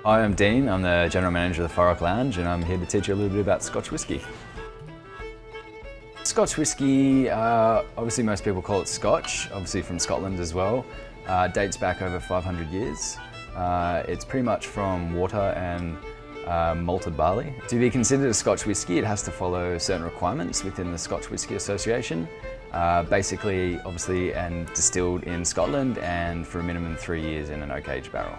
Hi, I'm Dean. I'm the General Manager of the Far Rock Lounge and I'm here to teach you a little bit about Scotch whisky. Scotch whisky, obviously most people call it Scotch, obviously from Scotland as well. Dates back over 500 years. It's pretty much from water and malted barley. To be considered a Scotch whisky, it has to follow certain requirements within the Scotch Whisky Association. Basically, obviously, and distilled in Scotland and for a minimum 3 years in an oak aged barrel.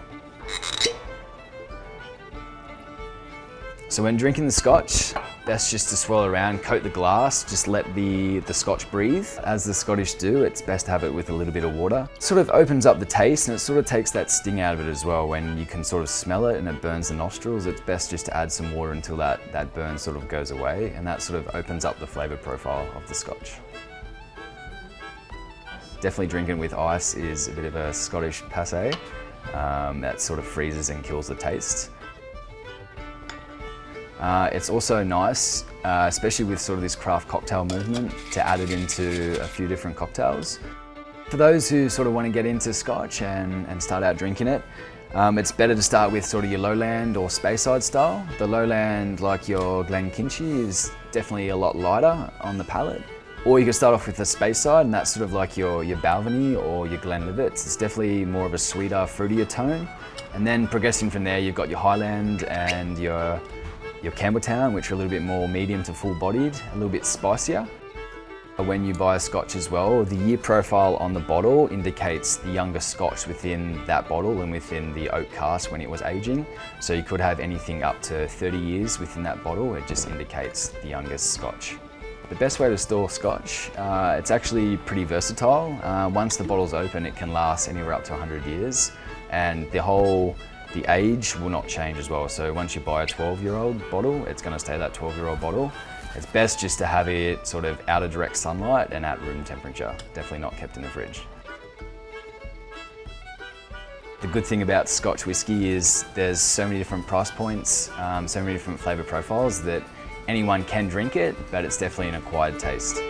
So when drinking the Scotch, best just to swirl around, coat the glass, just let the Scotch breathe. As the Scottish do, it's best to have it with a little bit of water. It sort of opens up the taste and it sort of takes that sting out of it as well. When you can sort of smell it and it burns the nostrils, it's best just to add some water until that burn sort of goes away, and that sort of opens up the flavour profile of the Scotch. Definitely drinking with ice is a bit of a Scottish passé. That sort of freezes and kills the taste. It's also nice, especially with sort of this craft cocktail movement, to add it into a few different cocktails. For those who sort of want to get into Scotch and start out drinking it, it's better to start with sort of your lowland or Speyside style. The lowland, like your Glenkinchie, is definitely a lot lighter on the palate. Or you can start off with the Speyside, and that's sort of like your Balvenie or your Glenlivets. It's definitely more of a sweeter, fruitier tone. And then progressing from there, you've got your Highland and your Campbelltown, which are a little bit more medium to full-bodied, a little bit spicier. When you buy a Scotch as well, the year profile on the bottle indicates the youngest Scotch within that bottle and within the oak cask when it was aging. So you could have anything up to 30 years within that bottle. It just indicates the youngest Scotch. The best way to store Scotch, it's actually pretty versatile. Once the bottle's open, it can last anywhere up to 100 years. And the age will not change as well. So once you buy a 12-year-old bottle, it's going to stay that 12-year-old bottle. It's best just to have it sort of out of direct sunlight and at room temperature. Definitely not kept in the fridge. The good thing about Scotch whisky is there's so many different price points, so many different flavour profiles that anyone can drink it, but it's definitely an acquired taste.